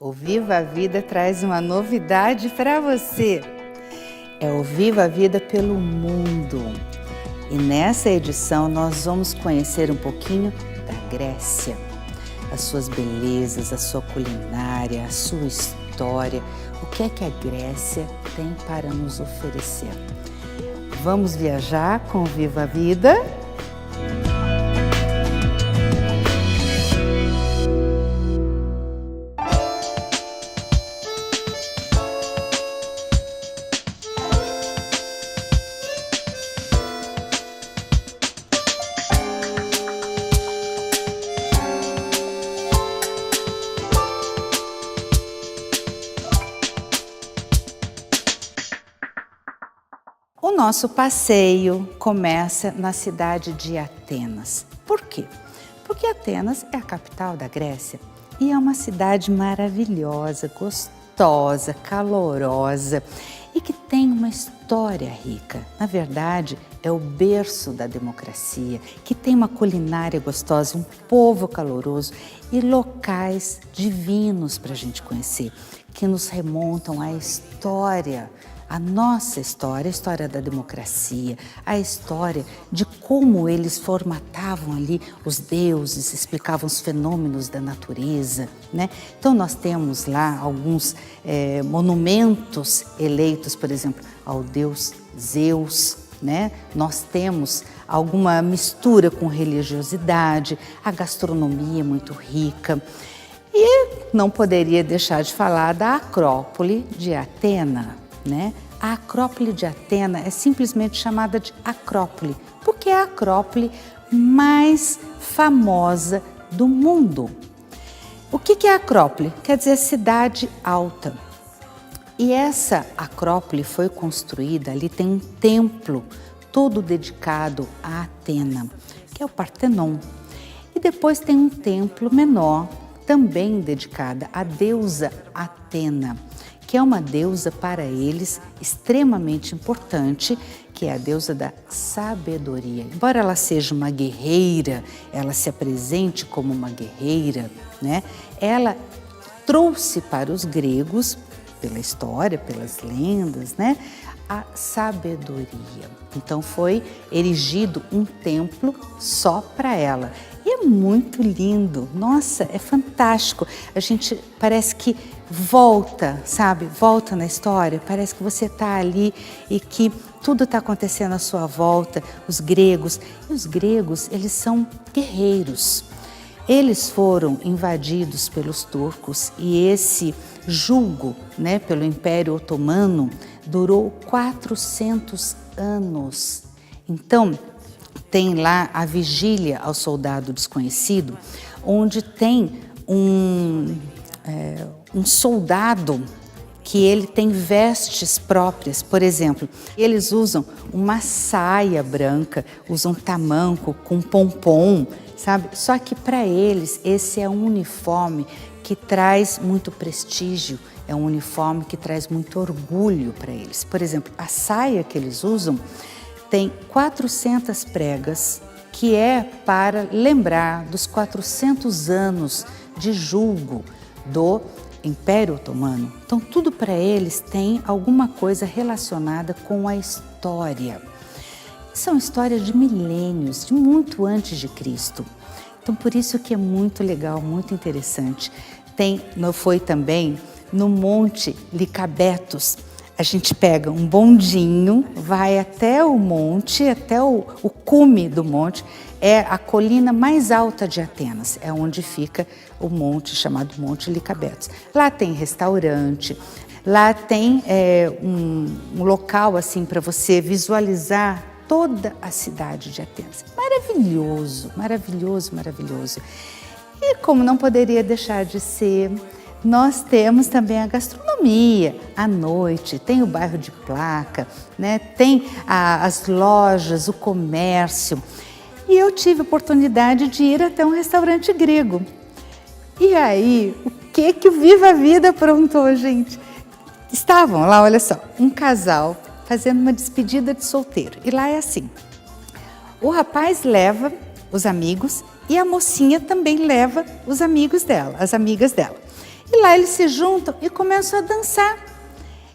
O Viva a Vida traz uma novidade para você. É o Viva a Vida pelo Mundo. E nessa edição nós vamos conhecer um pouquinho da Grécia. As suas belezas, a sua culinária, a sua história. O que é que a Grécia tem para nos oferecer? Vamos viajar com o Viva a Vida? O nosso passeio começa na cidade de Atenas. Por quê? Porque Atenas é a capital da Grécia e é uma cidade maravilhosa, gostosa, calorosa e que tem uma história rica. Na verdade, é o berço da democracia, que tem uma culinária gostosa, um povo caloroso e locais divinos para a gente conhecer, que nos remontam à história, a nossa história, a história da democracia, a história de como eles formatavam ali os deuses, explicavam os fenômenos da natureza, né? Então nós temos lá alguns monumentos eleitos, por exemplo, ao deus Zeus, né? Nós temos alguma mistura com religiosidade, a gastronomia é muito rica. E não poderia deixar de falar da Acrópole de Atena, né? A Acrópole de Atena é simplesmente chamada de Acrópole, porque é a Acrópole mais famosa do mundo. O que é Acrópole? Quer dizer cidade alta. E essa Acrópole foi construída, ali tem um templo todo dedicado a Atena, que é o Partenon. E depois tem um templo menor, também dedicado à deusa Atena, que é uma deusa para eles extremamente importante, que é a deusa da sabedoria. Embora ela seja uma guerreira, ela se apresente como uma guerreira, né? Ela trouxe para os gregos, pela história, pelas lendas, né, a sabedoria. Então foi erigido um templo só para ela. E é muito lindo, nossa, é fantástico. A gente parece que volta, sabe? Volta na história, parece que você está ali e que tudo está acontecendo à sua volta. Os gregos, eles são guerreiros. Eles foram invadidos pelos turcos e esse jugo, né, pelo Império Otomano durou 400 anos. Então, tem lá a vigília ao soldado desconhecido, onde tem um soldado que ele tem vestes próprias. Por exemplo, eles usam uma saia branca, usam tamanco com pompom, sabe? Só que para eles esse é um uniforme que traz muito prestígio, é um uniforme que traz muito orgulho para eles. Por exemplo, a saia que eles usam tem 400 pregas, que é para lembrar dos 400 anos de julgo do Império Otomano. Então, tudo para eles tem alguma coisa relacionada com a história. São histórias de milênios, de muito antes de Cristo. Então, por isso que é muito legal, muito interessante. Foi também no Monte Licabetos. A gente pega um bondinho, vai até o monte, até o cume do monte. É a colina mais alta de Atenas, é onde fica o monte chamado Monte Licabetos. Lá tem restaurante, lá tem um local assim para você visualizar toda a cidade de Atenas. Maravilhoso, maravilhoso, maravilhoso. E como não poderia deixar de ser, nós temos também a gastronomia. À noite tem o bairro de Placa, né? Tem as lojas, o comércio. E eu tive a oportunidade de ir até um restaurante grego. E aí, o que o Viva a Vida aprontou, gente? Estavam lá, olha só, um casal fazendo uma despedida de solteiro. E lá é assim, o rapaz leva os amigos e a mocinha também leva os amigos dela, as amigas dela. E lá eles se juntam e começam a dançar.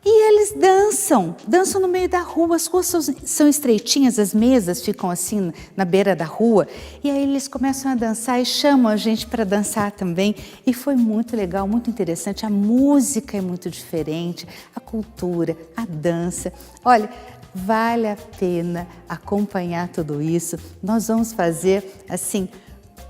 E eles dançam no meio da rua, as ruas são estreitinhas, as mesas ficam assim na beira da rua. E aí eles começam a dançar e chamam a gente para dançar também. E foi muito legal, muito interessante. A música é muito diferente, a cultura, a dança. Olha, vale a pena acompanhar tudo isso. Nós vamos fazer assim,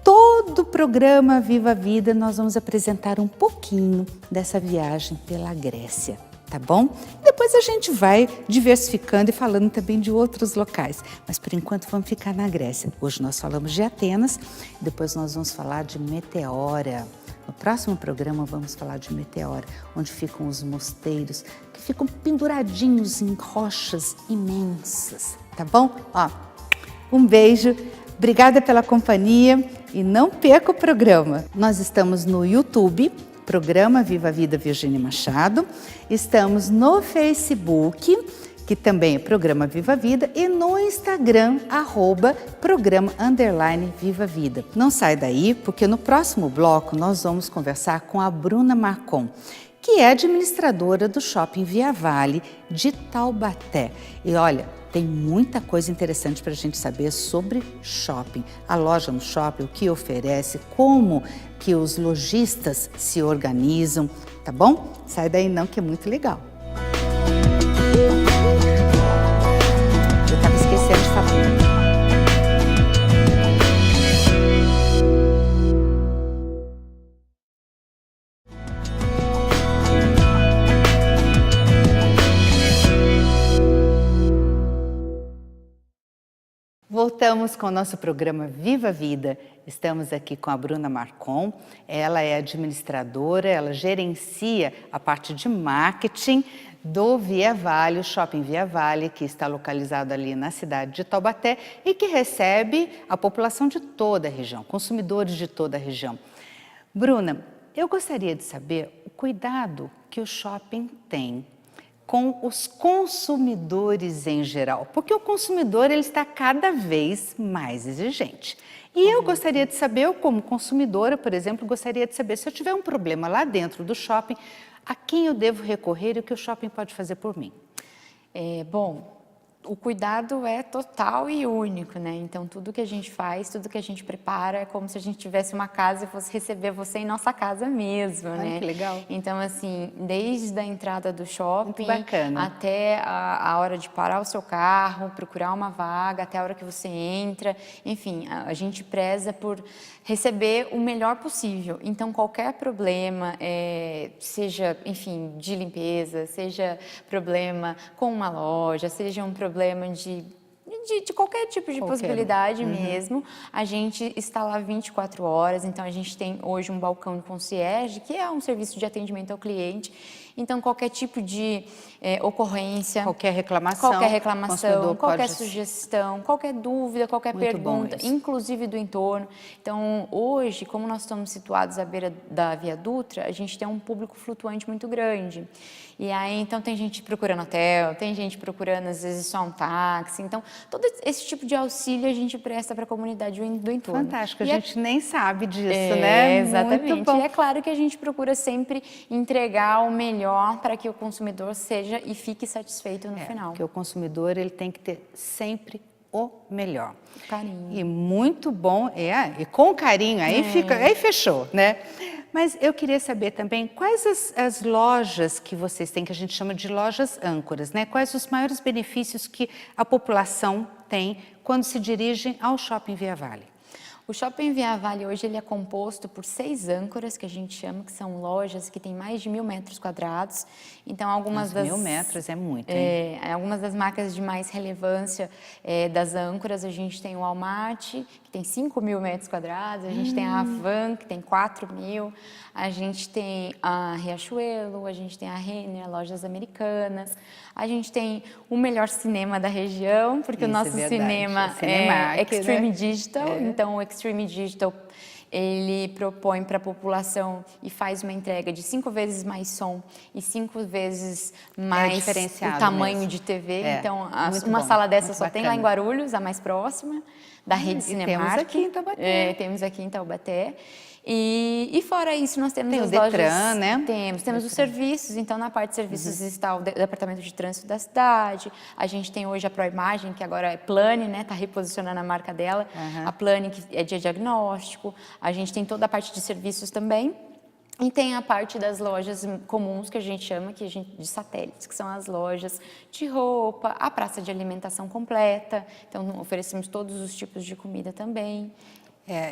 todo o programa Viva a Vida, nós vamos apresentar um pouquinho dessa viagem pela Grécia. Tá bom? Depois a gente vai diversificando e falando também de outros locais. Mas por enquanto vamos ficar na Grécia. Hoje nós falamos de Atenas, depois nós vamos falar de Meteora. No próximo programa vamos falar de Meteora, onde ficam os mosteiros, que ficam penduradinhos em rochas imensas. Tá bom? Ó, um beijo, obrigada pela companhia e não perca o programa. Nós estamos no YouTube, Programa Viva a Vida Virgínia Machado. Estamos no Facebook, que também é Programa Viva a Vida, e no Instagram, @programa_Viva a Vida. Não sai daí, porque no próximo bloco nós vamos conversar com a Bruna Marcon, que é administradora do Shopping Via Vale de Taubaté. E olha, tem muita coisa interessante para a gente saber sobre shopping. A loja no shopping, o que oferece, como que os lojistas se organizam, tá bom? Sai daí não, que é muito legal. Eu estava esquecendo de falar. Voltamos com o nosso programa Viva a Vida. Estamos aqui com a Bruna Marcon. Ela é administradora, ela gerencia a parte de marketing do Via Vale, o Shopping Via Vale, que está localizado ali na cidade de Taubaté e que recebe a população de toda a região, consumidores de toda a região. Bruna, eu gostaria de saber o cuidado que o shopping tem com os consumidores em geral, porque o consumidor ele está cada vez mais exigente. E eu gostaria de saber, eu como consumidora, por exemplo, gostaria de saber se eu tiver um problema lá dentro do shopping, a quem eu devo recorrer e o que o shopping pode fazer por mim? Bom, o cuidado é total e único, né? Então, tudo que a gente faz, tudo que a gente prepara é como se a gente tivesse uma casa e fosse receber você em nossa casa mesmo, né? Que legal. Então, assim, desde a entrada do shopping até a hora de parar o seu carro, procurar uma vaga, até a hora que você entra, enfim, a gente preza por receber o melhor possível. Então, qualquer problema, seja, enfim, de limpeza, seja problema com uma loja, seja um problema de qualquer tipo de possibilidade mesmo, a gente está lá 24 horas, então a gente tem hoje um balcão de concierge, que é um serviço de atendimento ao cliente, então qualquer tipo de ocorrência, qualquer reclamação, qualquer sugestão, qualquer dúvida, qualquer pergunta, inclusive do entorno. Então hoje, como nós estamos situados à beira da Via Dutra, a gente tem um público flutuante muito grande. E aí, então, tem gente procurando hotel, tem gente procurando, às vezes, só um táxi. Então, todo esse tipo de auxílio a gente presta para a comunidade do entorno. Fantástico, a gente nem sabe disso, né? Exatamente. Muito bom. E é claro que a gente procura sempre entregar o melhor para que o consumidor seja e fique satisfeito no final. Porque o consumidor ele tem que ter sempre o melhor. Carinho. E muito bom, e com carinho, aí fechou, né? Mas eu queria saber também quais as lojas que vocês têm, que a gente chama de lojas âncoras, né? Quais os maiores benefícios que a população tem quando se dirigem ao Shopping Via Vale? O Shopping Via Vale hoje ele é composto por 6 âncoras, que a gente chama, que são lojas que têm mais de 1.000 metros quadrados. Então, algumas das... 1.000 metros é muito, hein? Algumas das marcas de mais relevância das âncoras, a gente tem o Walmart, que tem 5.000 metros quadrados, a gente tem a Havan, que tem 4.000, a gente tem a Riachuelo, a gente tem a Renner, lojas americanas, a gente tem o melhor cinema da região, porque o nosso cinema é Extreme Digital, então o Extreme Digital ele propõe para a população e faz uma entrega de 5 vezes mais som e 5 vezes mais o tamanho de TV. Então, uma sala dessa só tem lá em Guarulhos, a mais próxima, da rede Cinemark. Temos aqui em Taubaté. Temos aqui em Taubaté. E fora isso, nós temos as Detran, lojas... né? Temos os serviços. Então, na parte de serviços está o Departamento de Trânsito da cidade. A gente tem hoje a ProImagem, que agora é Plane, né? Está reposicionando a marca dela. A Plane, que é de diagnóstico. A gente tem toda a parte de serviços também. E tem a parte das lojas comuns, que a gente chama de satélites, que são as lojas de roupa, a praça de alimentação completa. Então, oferecemos todos os tipos de comida também.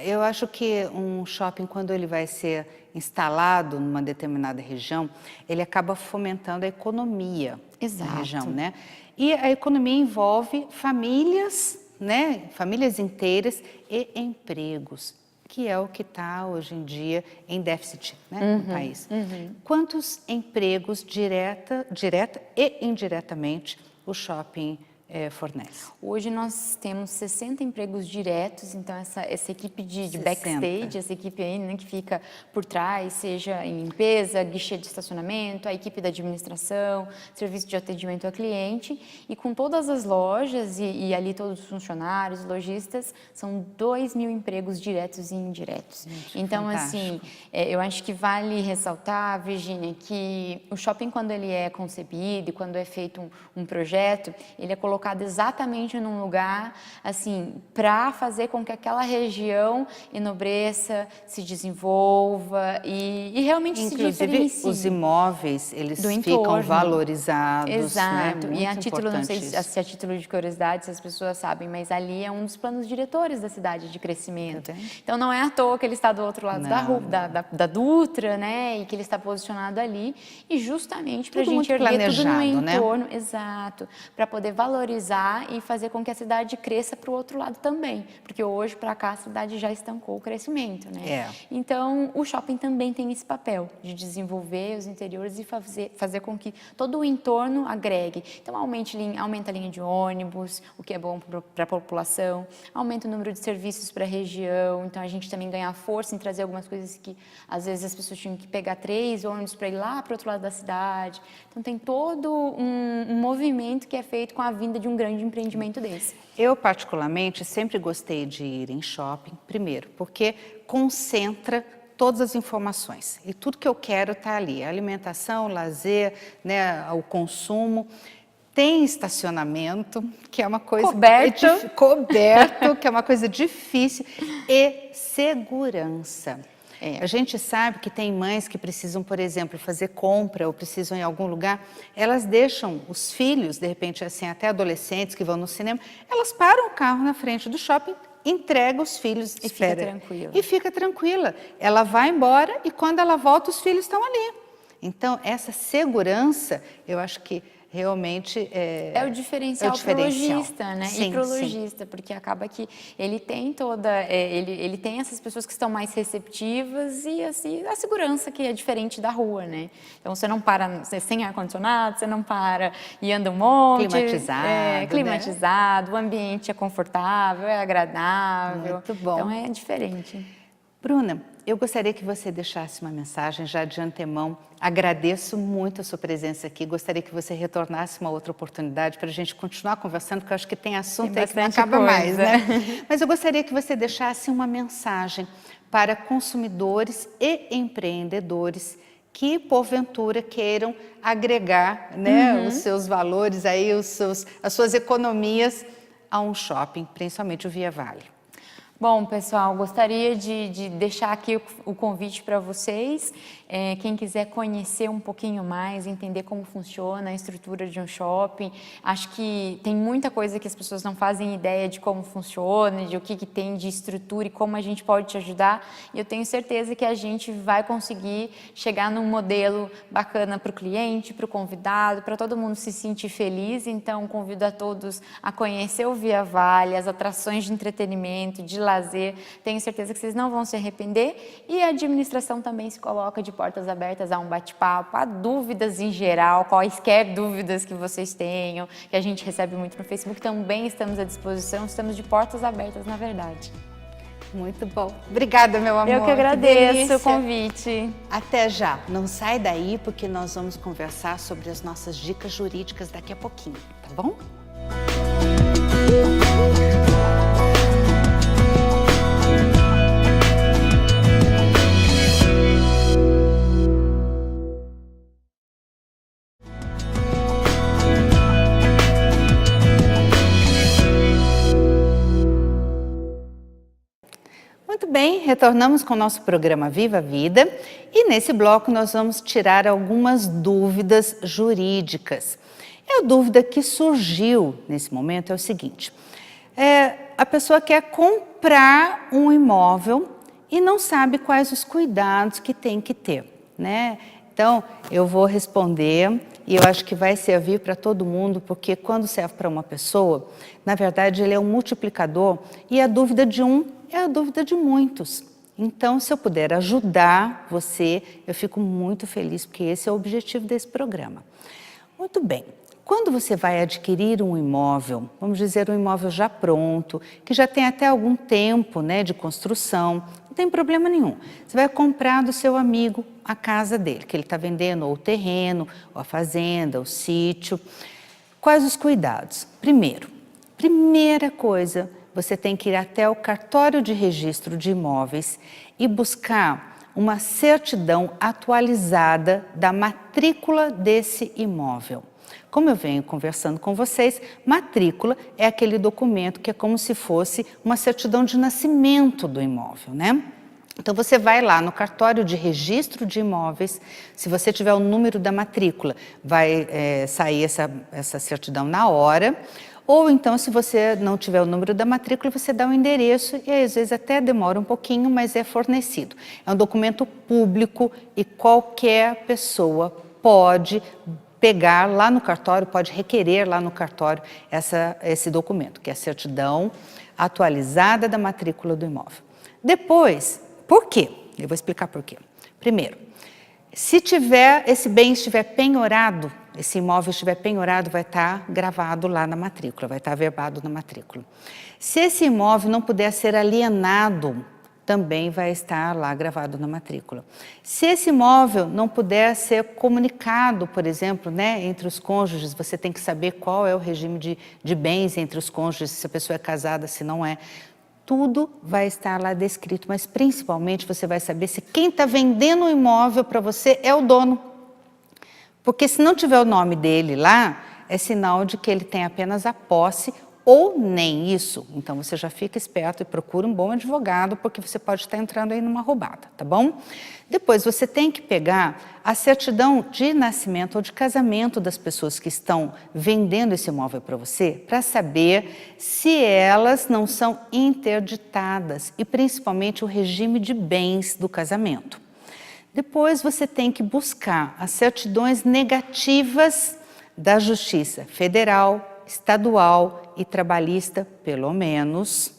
Eu acho que um shopping, quando ele vai ser instalado numa determinada região, ele acaba fomentando a economia da região, né? E a economia envolve famílias, né? Famílias inteiras e empregos, que é o que está hoje em dia em déficit, né, no país. Quantos empregos direta e indiretamente o shopping fornece? Hoje nós temos 60 empregos diretos, então essa equipe de backstage, essa equipe aí, né, que fica por trás, seja em limpeza, guichê de estacionamento, a equipe da administração, serviço de atendimento ao cliente, e com todas as lojas e ali todos os funcionários, lojistas, são 2.000 empregos diretos e indiretos. Então, assim, eu acho que vale ressaltar, Virgínia, que o shopping, quando ele é concebido, quando é feito um projeto, ele é colocado exatamente num lugar, assim, para fazer com que aquela região enobreça, se desenvolva e realmente se diferencie. Os imóveis, eles ficam valorizados. Exato. Né? E a título, não sei se a título de curiosidade, se as pessoas sabem, mas ali é um dos planos diretores da cidade de crescimento. Então não é à toa que ele está do outro lado da rua, da Dutra, né? E que ele está posicionado ali, e justamente para a gente erguer tudo no entorno, né? Exato, para poder valorizar e fazer com que a cidade cresça para o outro lado também, porque hoje para cá a cidade já estancou o crescimento, né? Então o shopping também tem esse papel de desenvolver os interiores e fazer com que todo o entorno agregue. Então aumenta a linha de ônibus, o que é bom para a população, aumenta o número de serviços para a região, então a gente também ganha força em trazer algumas coisas que às vezes as pessoas tinham que pegar 3 ônibus para ir lá para o outro lado da cidade. Então tem todo um movimento que é feito com a vinda de um grande empreendimento desse. Eu, particularmente, sempre gostei de ir em shopping, primeiro, porque concentra todas as informações. E tudo que eu quero está ali. A alimentação, o lazer, né, o consumo. Tem estacionamento, que é uma coisa... Coberto, que é uma coisa difícil. E segurança. A gente sabe que tem mães que precisam, por exemplo, fazer compra ou precisam ir em algum lugar, elas deixam os filhos, de repente, assim, até adolescentes que vão no cinema, elas param o carro na frente do shopping, entregam os filhos, e fica tranquila. Ela vai embora e quando ela volta, os filhos estão ali. Então, essa segurança, eu acho que realmente é o diferencial para o lojista, né? Sim, e para o lojista, porque acaba que ele tem ele tem essas pessoas que estão mais receptivas e assim, a segurança que é diferente da rua, né? Então você não para sem ar-condicionado, você não para e anda um monte. Climatizado, né? O ambiente é confortável, é agradável. Muito bom. Então é diferente. Bruna, eu gostaria que você deixasse uma mensagem já de antemão. Agradeço muito a sua presença aqui. Gostaria que você retornasse uma outra oportunidade para a gente continuar conversando, porque eu acho que tem assunto aí que não acaba mais, né? Mas eu gostaria que você deixasse uma mensagem para consumidores e empreendedores que, porventura, queiram agregar, né, os seus valores, aí, as suas economias a um shopping, principalmente o Via Vale. Bom, pessoal, gostaria de deixar aqui o convite para vocês. Quem quiser conhecer um pouquinho mais, entender como funciona a estrutura de um shopping, acho que tem muita coisa que as pessoas não fazem ideia de como funciona, de o que tem de estrutura e como a gente pode te ajudar. E eu tenho certeza que a gente vai conseguir chegar num modelo bacana para o cliente, para o convidado, para todo mundo se sentir feliz. Então, convido a todos a conhecer o Via Vale, as atrações de entretenimento, de lazer. Tenho certeza que vocês não vão se arrepender. E a administração também se coloca de portas abertas a um bate-papo, a dúvidas em geral, quaisquer dúvidas que vocês tenham, que a gente recebe muito no Facebook, também estamos à disposição, estamos de portas abertas, na verdade. Muito bom. Obrigada, meu amor. Eu que agradeço o convite. Até já. Não sai daí, porque nós vamos conversar sobre as nossas dicas jurídicas daqui a pouquinho, tá bom? bem, retornamos com o nosso programa Viva a Vida e nesse bloco nós vamos tirar algumas dúvidas jurídicas. E a dúvida que surgiu nesse momento é o seguinte, a pessoa quer comprar um imóvel e não sabe quais os cuidados que tem que ter, né? Então, eu vou responder e eu acho que vai servir para todo mundo, porque quando serve para uma pessoa, na verdade ele é um multiplicador e a dúvida de um é a dúvida de muitos. Então, se eu puder ajudar você, eu fico muito feliz, porque esse é o objetivo desse programa. Muito bem. Quando você vai adquirir um imóvel, vamos dizer um imóvel já pronto, que já tem até algum tempo, né, de construção, não tem problema nenhum. Você vai comprar do seu amigo a casa dele, que ele está vendendo, ou o terreno, ou a fazenda, o sítio. Quais os cuidados? Primeira coisa, você tem que ir até o cartório de registro de imóveis e buscar uma certidão atualizada da matrícula desse imóvel. Como eu venho conversando com vocês, matrícula é aquele documento que é como se fosse uma certidão de nascimento do imóvel, né? Então você vai lá no cartório de registro de imóveis, se você tiver o número da matrícula, vai sair essa certidão na hora, ou então se você não tiver o número da matrícula, você dá o endereço e às vezes até demora um pouquinho, mas é fornecido. É um documento público e qualquer pessoa pode pegar lá no cartório, pode requerer lá no cartório esse documento, que é a certidão atualizada da matrícula do imóvel. Depois, por quê? Eu vou explicar por quê. Primeiro, se esse bem estiver penhorado, esse imóvel estiver penhorado, vai estar gravado lá na matrícula, vai estar averbado na matrícula. Se esse imóvel não puder ser alienado, também vai estar lá gravado na matrícula. Se esse imóvel não puder ser comunicado, por exemplo, né, entre os cônjuges, você tem que saber qual é o regime de bens entre os cônjuges, se a pessoa é casada, se não é. Tudo vai estar lá descrito, mas principalmente você vai saber se quem está vendendo o imóvel para você é o dono. Porque se não tiver o nome dele lá, é sinal de que ele tem apenas a posse ou nem isso. Então você já fica esperto e procura um bom advogado, porque você pode estar entrando aí numa roubada, tá bom? Depois você tem que pegar a certidão de nascimento ou de casamento das pessoas que estão vendendo esse imóvel para você, para saber se elas não são interditadas e principalmente o regime de bens do casamento. Depois você tem que buscar as certidões negativas da Justiça Federal, estadual e trabalhista, pelo menos,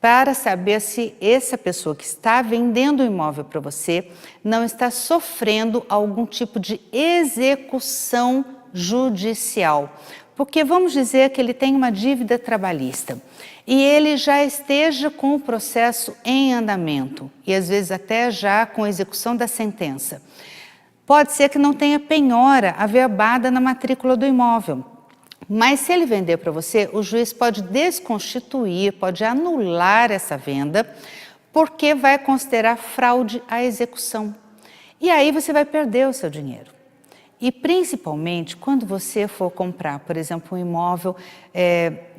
para saber se essa pessoa que está vendendo o imóvel para você não está sofrendo algum tipo de execução judicial. Porque vamos dizer que ele tem uma dívida trabalhista e ele já esteja com o processo em andamento e às vezes até já com a execução da sentença. Pode ser que não tenha penhora averbada na matrícula do imóvel. Mas se ele vender para você, o juiz pode desconstituir, pode anular essa venda, porque vai considerar fraude à execução. E aí você vai perder o seu dinheiro. E principalmente quando você for comprar, por exemplo, um imóvel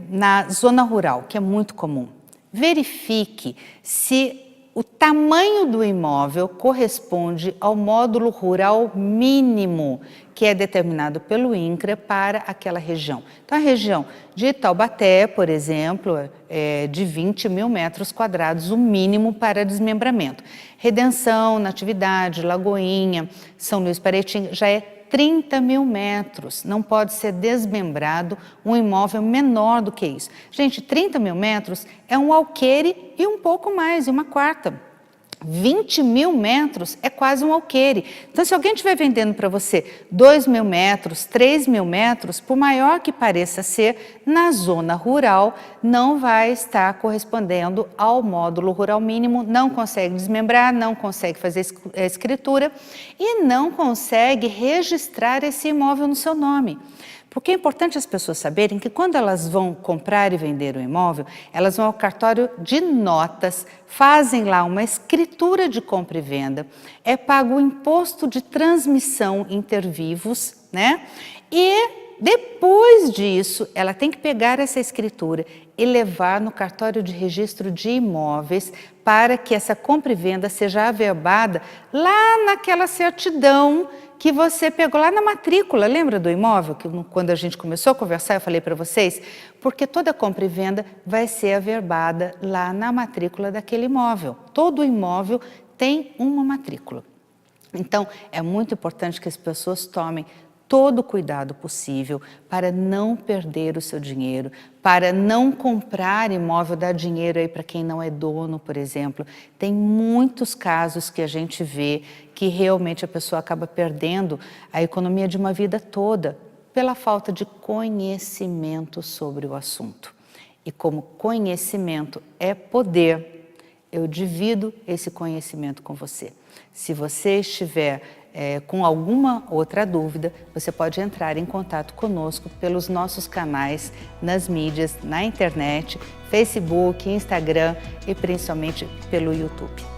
na zona rural, que é muito comum, verifique se o tamanho do imóvel corresponde ao módulo rural mínimo que é determinado pelo INCRA para aquela região. Então, a região de Taubaté, por exemplo, é de 20 mil metros quadrados, o mínimo para desmembramento. Redenção, Natividade, Lagoinha, São Luís Paraitinga, já é 30 mil metros. Não pode ser desmembrado um imóvel menor do que isso. Gente, 30 mil metros é um alqueire e um pouco mais, e uma quarta. 20 mil metros é quase um alqueire. Então, se alguém estiver vendendo para você 2 mil metros, 3 mil metros, por maior que pareça ser, na zona rural, não vai estar correspondendo ao módulo rural mínimo, não consegue desmembrar, não consegue fazer escritura e não consegue registrar esse imóvel no seu nome. Porque é importante as pessoas saberem que quando elas vão comprar e vender o imóvel, elas vão ao cartório de notas, fazem lá uma escritura de compra e venda, é pago o imposto de transmissão inter vivos, né? E depois disso, ela tem que pegar essa escritura e levar no cartório de registro de imóveis para que essa compra e venda seja averbada lá naquela certidão que você pegou lá na matrícula. Lembra do imóvel? Que quando a gente começou a conversar, eu falei para vocês? Porque toda compra e venda vai ser averbada lá na matrícula daquele imóvel. Todo imóvel tem uma matrícula. Então, é muito importante que as pessoas tomem todo o cuidado possível para não perder o seu dinheiro, para não comprar imóvel, dar dinheiro aí para quem não é dono, por exemplo. Tem muitos casos que a gente vê que realmente a pessoa acaba perdendo a economia de uma vida toda pela falta de conhecimento sobre o assunto. E como conhecimento é poder, eu divido esse conhecimento com você. Se você estiver com alguma outra dúvida, você pode entrar em contato conosco pelos nossos canais nas mídias, na internet, Facebook, Instagram e principalmente pelo YouTube.